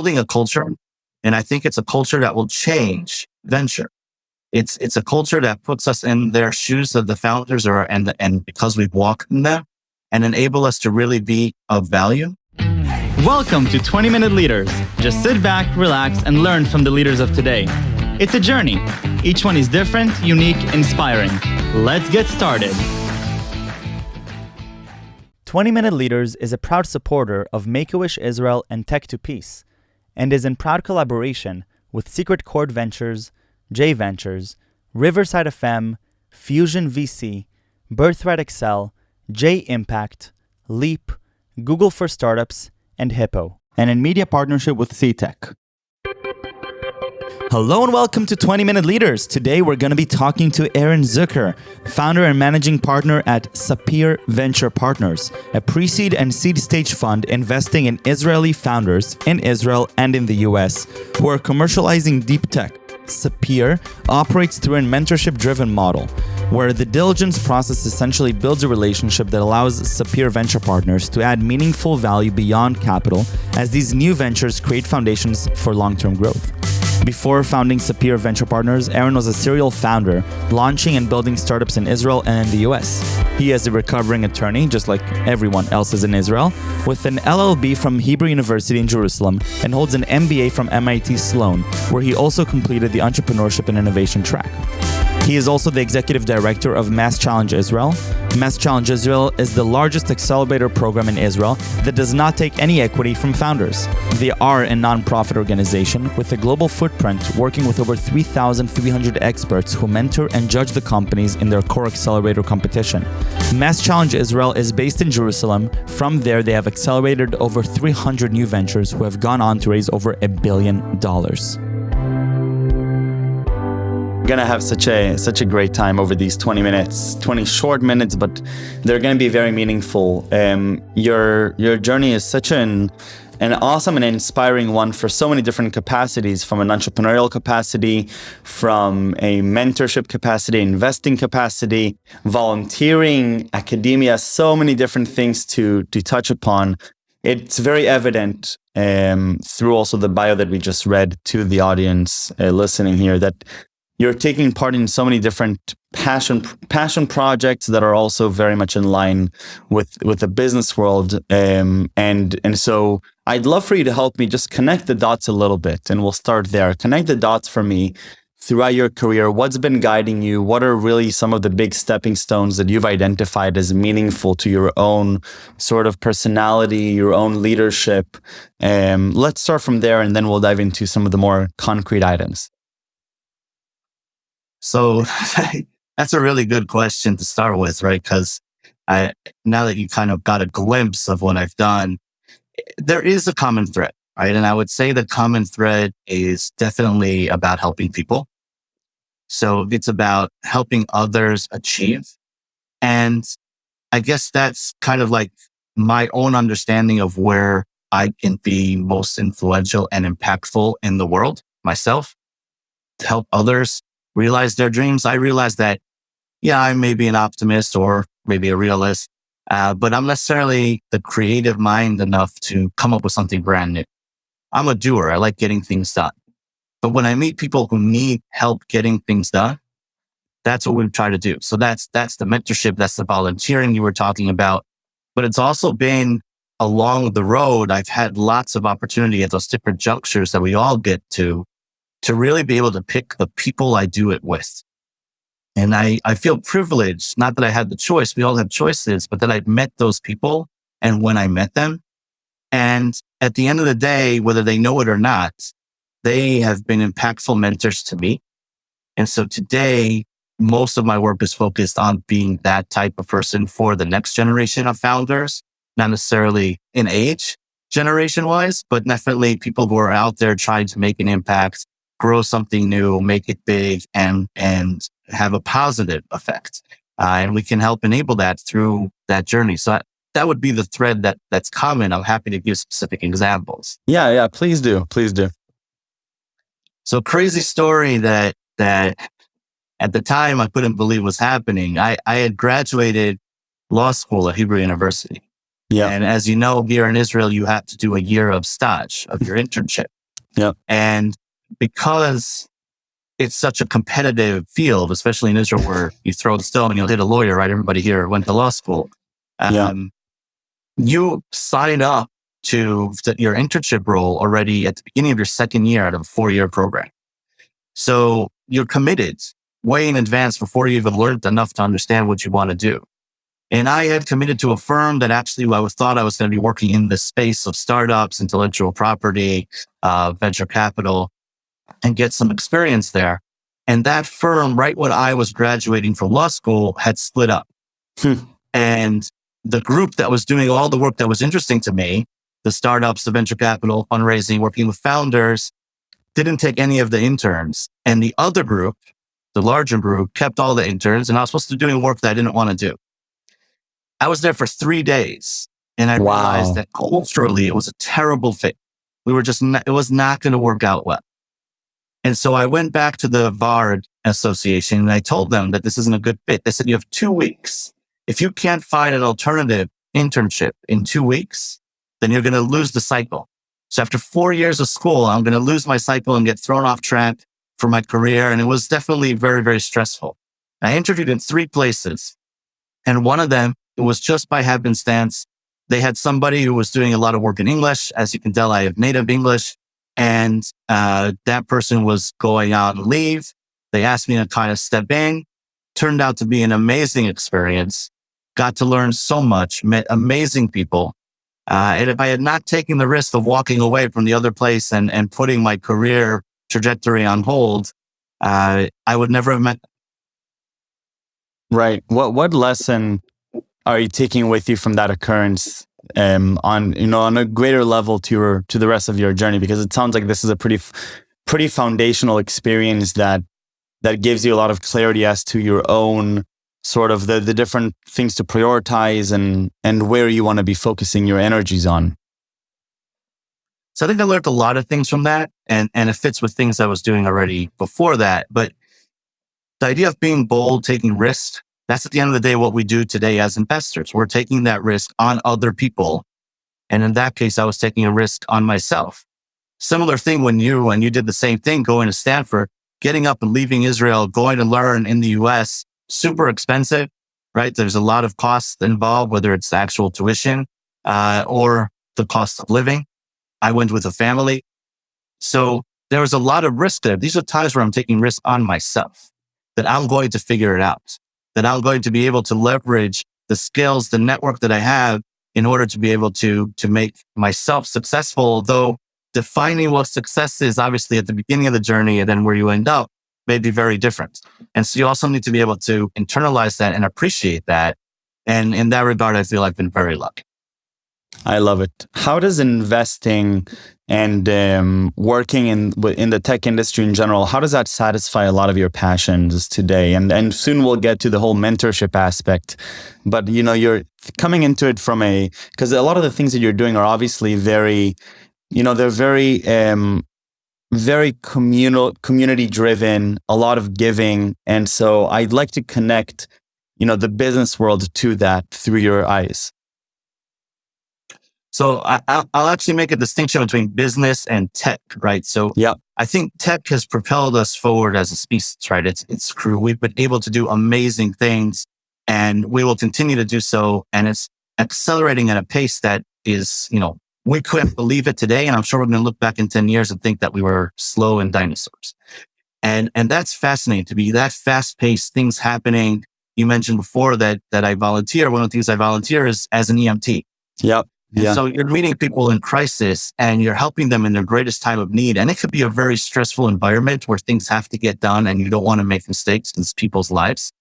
building a culture. And I think it's a culture that will change venture. It's a culture that puts us in their shoes of the founders and because we've walked in them and enable us to really be of value. Welcome to 20-Minute Leaders. Just sit back, relax, and learn from the leaders of today. It's a journey. Each one is different, unique, inspiring. Let's get started. 20-Minute Leaders is a proud supporter of Make-A-Wish Israel and Tech to Peace, and is in proud collaboration with Secret Chord Ventures, J Ventures, Riverside FM, Fusion VC, Birthright Excel, J Impact, Leap, Google for Startups, and Hippo, and in media partnership with CTech. Hello and welcome to 20-Minute Leaders. Today we're going to be talking to Aaron Zucker, founder and managing partner at Sapir Venture Partners, a pre-seed and seed stage fund investing in Israeli founders in Israel and in the US who are commercializing deep tech. Sapir operates through a mentorship-driven model, where the diligence process essentially builds a relationship that allows Sapir Venture Partners to add meaningful value beyond capital as these new ventures create foundations for long-term growth. Before founding Sapir Venture Partners, Aaron was a serial founder, launching and building startups in Israel and in the US. He is a recovering attorney, just like everyone else is in Israel, with an LLB from Hebrew University in Jerusalem and holds an MBA from MIT Sloan, where he also completed the entrepreneurship and innovation track. He is also the executive director of MassChallenge Israel. MassChallenge Israel is the largest accelerator program in Israel that does not take any equity from founders. They are a non-profit organization with a global footprint, working with over 3,300 experts who mentor and judge the companies in their core accelerator competition. MassChallenge Israel is based in Jerusalem. From there, they have accelerated over 300 new ventures who have gone on to raise over $1 billion. Gonna have such a great time over these 20 minutes, 20 short minutes, but they're gonna be very meaningful. Your journey is such an awesome and inspiring one for so many different capacities, from an entrepreneurial capacity, from a mentorship capacity, investing capacity, volunteering, academia, so many different things to touch upon. It's very evident through also the bio that we just read to the audience listening here that you're taking part in so many different passion projects that are also very much in line with the business world. And so I'd love for you to help me just connect the dots a little bit, and we'll start there. Connect the dots for me throughout your career. What's been guiding you? What are really some of the big stepping stones that you've identified as meaningful to your own sort of personality, your own leadership? Let's start from there, and then we'll dive into some of the more concrete items. So that's a really good question to start with, right? Because now that you kind of got a glimpse of what I've done, there is a common thread, right? And I would say the common thread is definitely about helping people. So it's about helping others achieve. And I guess that's kind of like my own understanding of where I can be most influential and impactful in the world myself, to help others realize their dreams. I realize that, yeah, I may be an optimist or maybe a realist, but I'm necessarily the creative mind enough to come up with something brand new. I'm a doer. I like getting things done. But when I meet people who need help getting things done, that's what we try to do. So that's the mentorship, that's the volunteering you were talking about. But it's also been along the road, I've had lots of opportunity at those different junctures that we all get to really be able to pick the people I do it with. And I feel privileged, not that I had the choice, we all have choices, but that I've met those people and when I met them. And at the end of the day, whether they know it or not, they have been impactful mentors to me. And so today, most of my work is focused on being that type of person for the next generation of founders, not necessarily in age, generation-wise, but definitely people who are out there trying to make an impact, grow something new, make it big, and have a positive effect. And we can help enable that through that journey. So that would be the thread that's common. I'm happy to give specific examples. Yeah, please do. So crazy story that at the time I couldn't believe was happening. I had graduated law school at Hebrew University. Yeah. And as you know, here in Israel, you have to do a year of stage, of your internship. Yeah. And because it's such a competitive field, especially in Israel, where you throw the stone and you'll hit a lawyer, right? Everybody here went to law school. You sign up to your internship role already at the beginning of your second year out of a 4-year program. So you're committed way in advance before you even learned enough to understand what you want to do. And I had committed to a firm that actually I thought I was going to be working in the space of startups, intellectual property, venture capital, and get some experience there. And that firm, right when I was graduating from law school, had split up. And the group that was doing all the work that was interesting to me, the startups, the venture capital, fundraising, working with founders, didn't take any of the interns. And the other group, the larger group, kept all the interns, and I was supposed to be doing work that I didn't want to do. I was there for 3 days, and I realized that culturally it was a terrible fit. It was not going to work out well. And so I went back to the VAR Association and I told them that this isn't a good fit. They said, you have 2 weeks. If you can't find an alternative internship in 2 weeks, then you're going to lose the cycle. So after 4 years of school, I'm going to lose my cycle and get thrown off track for my career. And it was definitely very, very stressful. I interviewed in 3 places, and one of them, it was just by happenstance. They had somebody who was doing a lot of work in English. As you can tell, I have native English. And that person was going out on leave. They asked me to kind of step in. Turned out to be an amazing experience. Got to learn so much, met amazing people. And if I had not taken the risk of walking away from the other place and putting my career trajectory on hold, I would never have met them. Right. What lesson are you taking with you from that occurrence on a greater level to the rest of your journey? Because it sounds like this is a pretty foundational experience that gives you a lot of clarity as to your own sort of the different things to prioritize and where you want to be focusing your energies on. So I think I learned a lot of things from that, and it fits with things I was doing already before that. But the idea of being bold, taking risks, that's at the end of the day what we do today as investors. We're taking that risk on other people. And in that case, I was taking a risk on myself. Similar thing when you did the same thing, going to Stanford, getting up and leaving Israel, going to learn in the US, super expensive, right? There's a lot of costs involved, whether it's the actual tuition or the cost of living. I went with a family. So there was a lot of risk there. These are times where I'm taking risks on myself, that I'm going to figure it out, that I'm going to be able to leverage the skills, the network that I have in order to be able to make myself successful. Though defining what success is obviously at the beginning of the journey and then where you end up may be very different. And so you also need to be able to internalize that and appreciate that. And in that regard, I feel I've been very lucky. I love it. How does investing and working in the tech industry in general, how does that satisfy a lot of your passions today? And soon we'll get to the whole mentorship aspect. But you're coming into it because a lot of the things that you're doing are obviously very, they're very very community driven, a lot of giving. And so I'd like to connect, the business world to that through your eyes. So I'll actually make a distinction between business and tech, right? So I think tech has propelled us forward as a species, right? It's true. We've been able to do amazing things, and we will continue to do so. And it's accelerating at a pace that is, we couldn't believe it today. And I'm sure we're going to look back in 10 years and think that we were slow and dinosaurs. And that's fascinating to be that fast paced, things happening. You mentioned before that I volunteer. One of the things I volunteer is as an EMT. Yep. Yeah. So you're meeting people in crisis and you're helping them in their greatest time of need. And it could be a very stressful environment where things have to get done and you don't want to make mistakes in people's lives.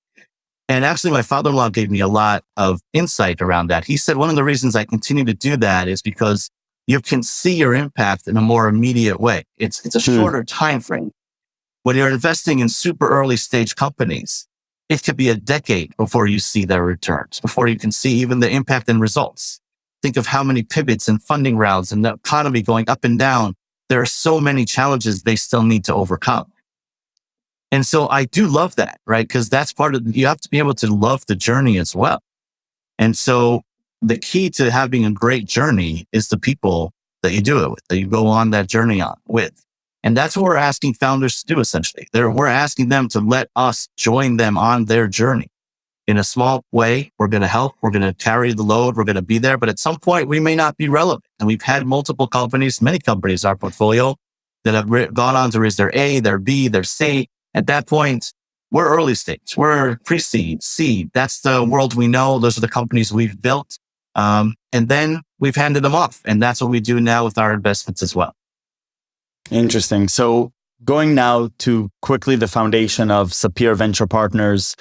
And actually, my father-in-law gave me a lot of insight around that. He said, one of the reasons I continue to do that is because you can see your impact in a more immediate way. It's a shorter time frame. When you're investing in super early stage companies, it could be a decade before you see their returns, before you can see even the impact and results. Think of how many pivots and funding rounds and the economy going up and down. There are so many challenges they still need to overcome. And so I do love that, right? Because that's you have to be able to love the journey as well. And so the key to having a great journey is the people that you do it with, that you go on that journey on with. And that's what we're asking founders to do, essentially. We're asking them to let us join them on their journey. In a small way, we're going to help. We're going to carry the load. We're going to be there. But at some point, we may not be relevant. And we've had multiple companies, many companies in our portfolio that have gone on to raise their A, their B, their C. At that point, we're early stage. We're pre-seed, seed. That's the world we know. Those are the companies we've built. And then we've handed them off. And that's what we do now with our investments as well. Interesting. So going now to quickly the foundation of Sapir Venture Partners,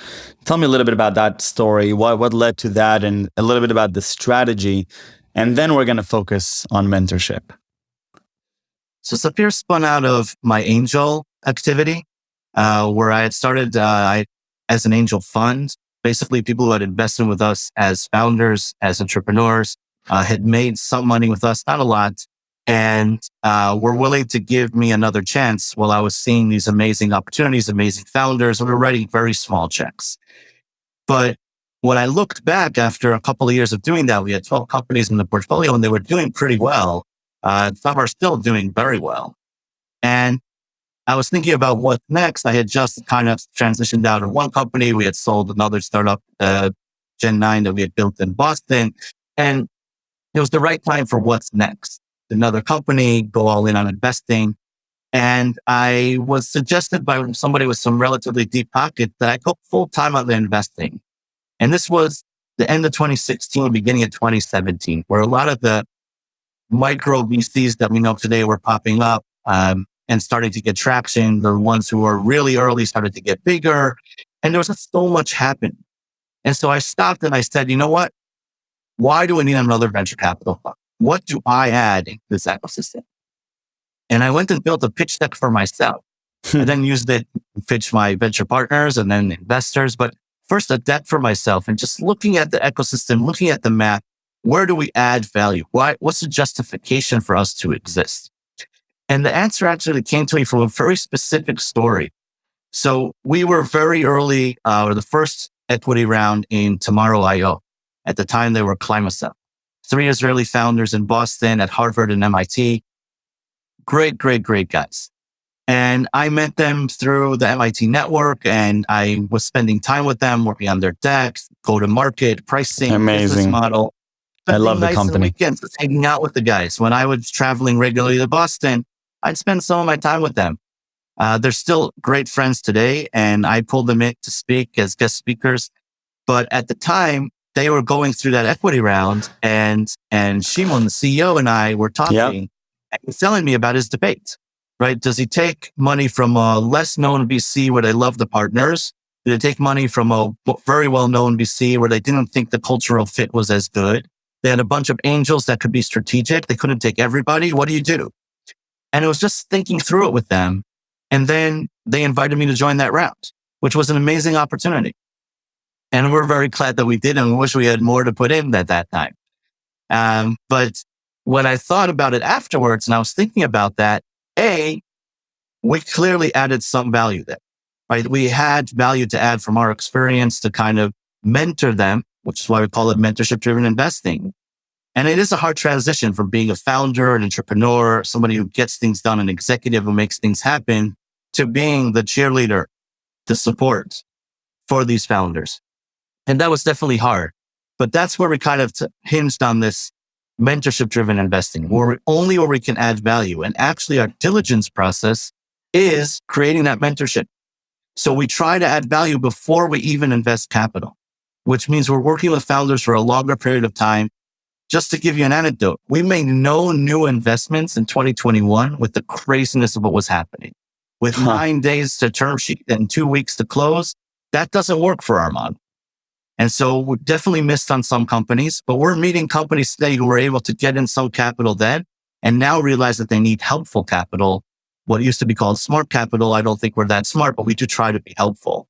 tell me a little bit about that story. What led to that, and a little bit about the strategy. And then we're going to focus on mentorship. So Sapir spun out of my angel activity, where I had started as an angel fund. Basically, people who had invested with us as founders, as entrepreneurs, had made some money with us, not a lot, and were willing to give me another chance while I was seeing these amazing opportunities, amazing founders, and we were writing very small checks. But when I looked back after a couple of years of doing that, we had 12 companies in the portfolio and they were doing pretty well. Some are still doing very well. And I was thinking about what next. I had just kind of transitioned out of one company. We had sold another startup, Gen 9, that we had built in Boston. And it was the right time for what's next. Another company, go all in on investing. And I was suggested by somebody with some relatively deep pocket that I go full time on the investing. And this was the end of 2016, beginning of 2017, where a lot of the micro VCs that we know today were popping up and starting to get traction. The ones who were really early started to get bigger. And there was so much happening. And so I stopped and I said, you know what? Why do we need another venture capital fund? What do I add into this ecosystem? And I went and built a pitch deck for myself and then used it to pitch my venture partners and then investors. But first a deck for myself and just looking at the ecosystem, looking at the map. Where do we add value? What's the justification for us to exist? And the answer actually came to me from a very specific story. So we were very early, or the first equity round in Tomorrow.io. At the time, they were Climasell. 3 Israeli founders in Boston, at Harvard and MIT. Great guys. And I met them through the MIT network, and I was spending time with them, working on their decks, go-to-market, pricing, business model. I love the company. Weekends, just hanging out with the guys. When I was traveling regularly to Boston, I'd spend some of my time with them. They're still great friends today, and I pulled them in to speak as guest speakers. But at the time, they were going through that equity round, and Shimon, the CEO, and I were talking, and he was telling me about his debate, right? Does he take money from a less known VC where they love the partners? Did they take money from a very well-known VC where they didn't think the cultural fit was as good? They had a bunch of angels that could be strategic. They couldn't take everybody. What do you do? And it was just thinking through it with them. And then they invited me to join that round, which was an amazing opportunity. And we're very glad that we did, and we wish we had more to put in at that time. But when I thought about it afterwards, and I was thinking about that, we clearly added some value there, right? We had value to add from our experience to kind of mentor them, which is why we call it mentorship-driven investing. And it is a hard transition from being a founder, an entrepreneur, somebody who gets things done, an executive who makes things happen, to being the cheerleader, the support for these founders. And that was definitely hard. But that's where we kind of hinged on this mentorship-driven investing, where we can add value. And actually our diligence process is creating that mentorship. So we try to add value before we even invest capital, which means we're working with founders for a longer period of time. Just to give you an anecdote, we made no new investments in 2021 with the craziness of what was happening. With 9 days to term sheet and 2 weeks to close, that doesn't work for our model. And so we definitely missed on some companies, but we're meeting companies today who were able to get in some capital then and now realize that they need helpful capital. What used to be called smart capital. I don't think we're that smart, but we do try to be helpful.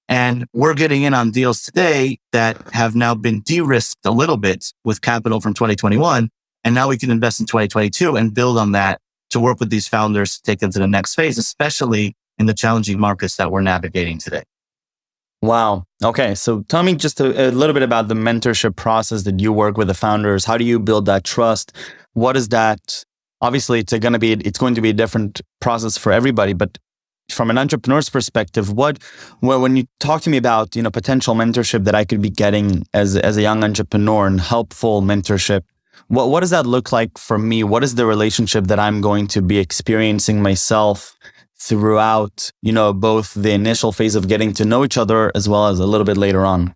And we're getting in on deals today that have now been de-risked a little bit with capital from 2021. And now we can invest in 2022 and build on that to work with these founders to take them to the next phase, especially in the challenging markets that we're navigating today. Wow. Okay. So tell me just a little bit about the mentorship process that you work with the founders. How do you build that trust? What does that obviously it's going to be a different process for everybody. But from an entrepreneur's perspective, when you talk to me about, potential mentorship that I could be getting as a young entrepreneur and helpful mentorship, what does that look like for me? What is the relationship that I'm going to be experiencing myself throughout, both the initial phase of getting to know each other as well as a little bit later on?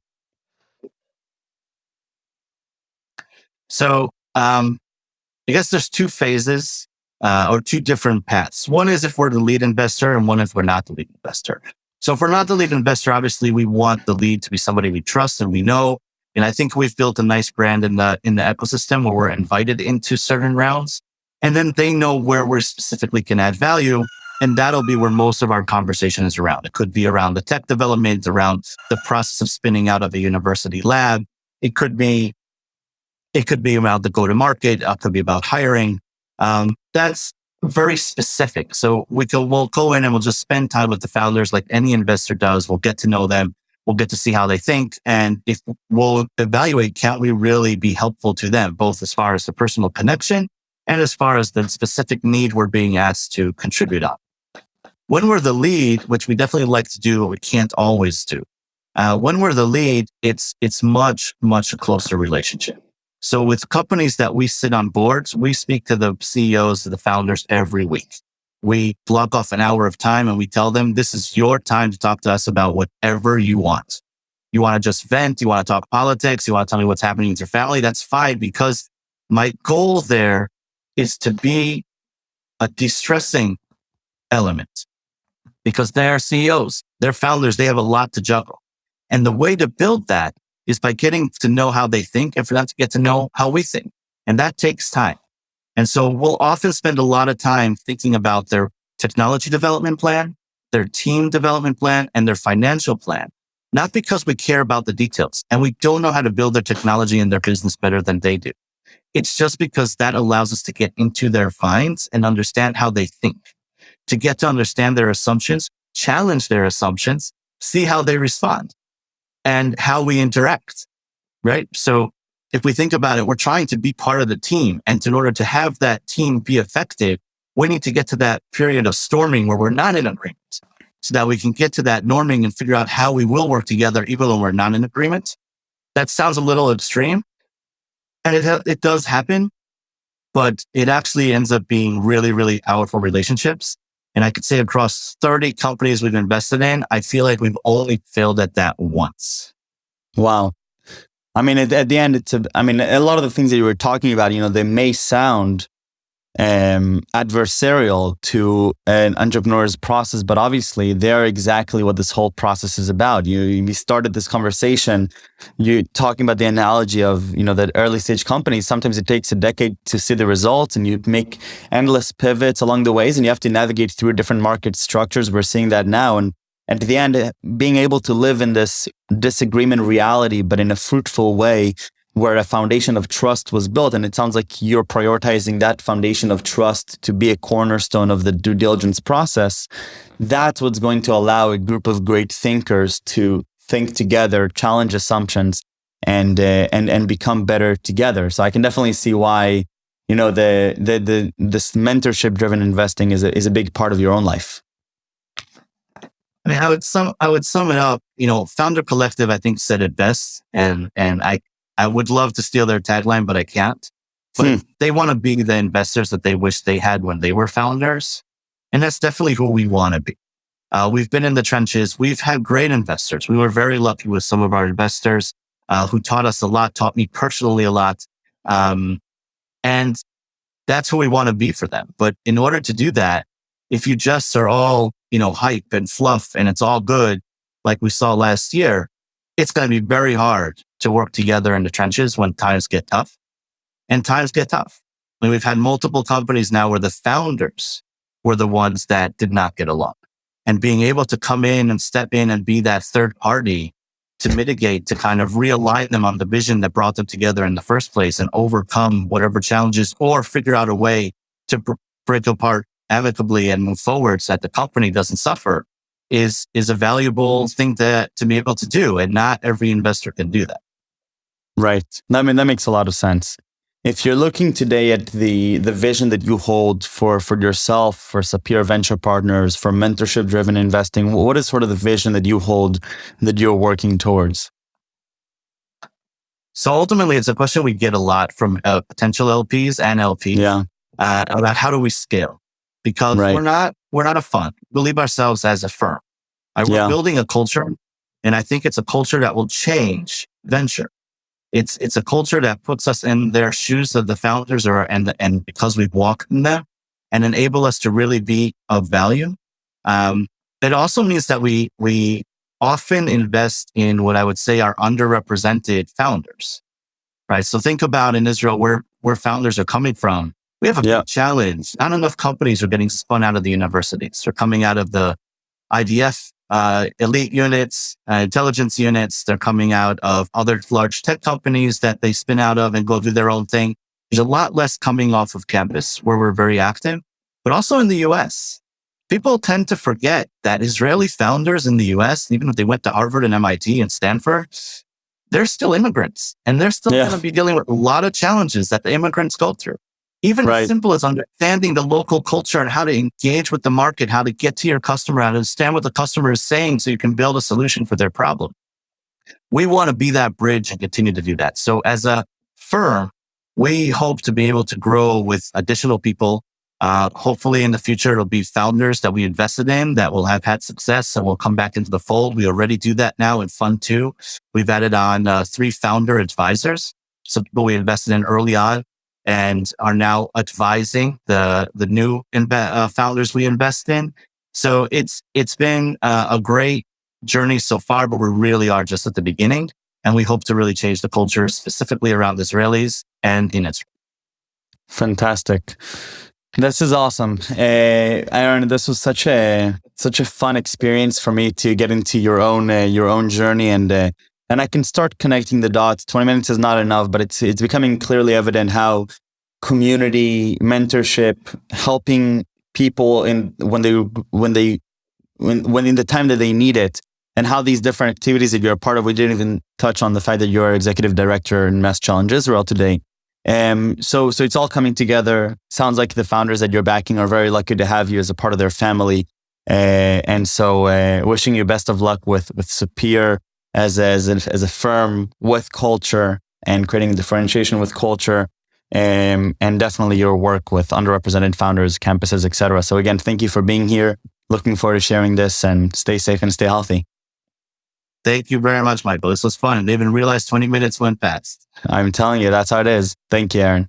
So I guess there's two phases or two different paths. One is if we're the lead investor, and one if we're not the lead investor. So if we're not the lead investor, obviously we want the lead to be somebody we trust and we know. And I think we've built a nice brand in the ecosystem where we're invited into certain rounds, and then they know where we specifically can add value. And that'll be where most of our conversation is around. It could be around the tech development, around the process of spinning out of a university lab. It could be around the go-to-market. It could be about hiring. That's very specific. So we'll go in and we'll just spend time with the founders like any investor does. We'll get to know them. We'll get to see how they think. And if we'll evaluate, can we really be helpful to them, both as far as the personal connection and as far as the specific need we're being asked to contribute on. When we're the lead, which we definitely like to do, but we can't always do. When we're the lead, it's much, much a closer relationship. So with companies that we sit on boards, we speak to the CEOs, to the founders every week. We block off an hour of time and we tell them, this is your time to talk to us about whatever you want. You want to just vent, you want to talk politics, you want to tell me what's happening with your family, that's fine, because my goal there is to be a de-stressing element. Because they're CEOs, they're founders, they have a lot to juggle. And the way to build that is by getting to know how they think and for them to get to know how we think. And that takes time. And so we'll often spend a lot of time thinking about their technology development plan, their team development plan, and their financial plan. Not because we care about the details and we don't know how to build their technology and their business better than they do. It's just because that allows us to get into their minds and understand how they think, to get to understand their assumptions, challenge their assumptions, see how they respond and how we interact, right? So if we think about it, we're trying to be part of the team. And in order to have that team be effective, we need to get to that period of storming where we're not in agreement so that we can get to that norming and figure out how we will work together even when we're not in agreement. That sounds a little extreme, and it does happen, but it actually ends up being really, really powerful relationships. And I could say across 30 companies we've invested in, I feel like we've only failed at that once. Wow. I mean, at the end, a lot of the things that you were talking about, they may sound adversarial to an entrepreneur's process, but obviously they're exactly what this whole process is about. You started this conversation, you talking about the analogy of, that early stage companies, sometimes it takes a decade to see the results and you make endless pivots along the ways and you have to navigate through different market structures. We're seeing that now. And at the end, being able to live in this disagreement reality, but in a fruitful way, where a foundation of trust was built. And it sounds like you're prioritizing that foundation of trust to be a cornerstone of the due diligence process. That's what's going to allow a group of great thinkers to think together, challenge assumptions, and become better together. So I can definitely see why, this mentorship-driven investing is a big part of your own life. I mean, I would sum it up. Founder Collective, I think, said it best, and I would love to steal their tagline, but I can't. But they want to be the investors that they wish they had when they were founders. And that's definitely who we want to be. We've been in the trenches. We've had great investors. We were very lucky with some of our investors who taught us a lot, taught me personally a lot. And that's who we want to be for them. But in order to do that, if you just are all, hype and fluff and it's all good, like we saw last year, it's going to be very hard to work together in the trenches when times get tough. And times get tough. I mean, we've had multiple companies now where the founders were the ones that did not get along. And being able to come in and step in and be that third party to mitigate, to kind of realign them on the vision that brought them together in the first place and overcome whatever challenges or figure out a way to break apart amicably and move forward so that the company doesn't suffer is a valuable thing to be able to do. And not every investor can do that. Right. I mean, that makes a lot of sense. If you're looking today at the vision that you hold for yourself, for Sapir Venture Partners, for mentorship-driven investing, what is sort of the vision that you hold that you're working towards? So ultimately, it's a question we get a lot from potential LPs and LPs about how do we scale? Because we're not a fund. We believe ourselves as a firm. We're building a culture, and I think it's a culture that will change venture. It's a culture that puts us in their shoes of the founders, and because we've walked in them, and enable us to really be of value. It also means that we often invest in what I would say are underrepresented founders, right? So think about in Israel where founders are coming from. We have a big challenge. Not enough companies are getting spun out of the universities. They're coming out of the IDF elite units, intelligence units. They're coming out of other large tech companies that they spin out of and go do their own thing. There's a lot less coming off of campus where we're very active, but also in the US. People tend to forget that Israeli founders in the US, even if they went to Harvard and MIT and Stanford, they're still immigrants, and they're still going to be dealing with a lot of challenges that the immigrants go through. Even as simple as understanding the local culture and how to engage with the market, how to get to your customer, how to understand what the customer is saying so you can build a solution for their problem. We want to be that bridge and continue to do that. So as a firm, we hope to be able to grow with additional people. Hopefully in the future, it'll be founders that we invested in that will have had success and will come back into the fold. We already do that now in Fund 2. We've added on 3 founder advisors, so people we invested in early on and are now advising the new founders we invest in. So it's been a great journey so far, but we really are just at the beginning. And we hope to really change the culture specifically around Israelis and in Israel. Fantastic. This is awesome. Aaron, this was such a fun experience for me to get into your own journey, and I can start connecting the dots. 20 minutes is not enough, but it's becoming clearly evident how community mentorship, helping people when in the time that they need it, and how these different activities that you're a part of. We didn't even touch on the fact that you're executive director in MassChallenge Israel today. So it's all coming together. Sounds like the founders that you're backing are very lucky to have you as a part of their family. And so wishing you best of luck with Sapir as a firm with culture and creating differentiation with culture. And definitely your work with underrepresented founders, campuses, etc. So again, thank you for being here. Looking forward to sharing this, and stay safe and stay healthy. Thank you very much, Michael. This was fun. I didn't even realize 20 minutes went fast. I'm telling you, that's how it is. Thank you, Aaron.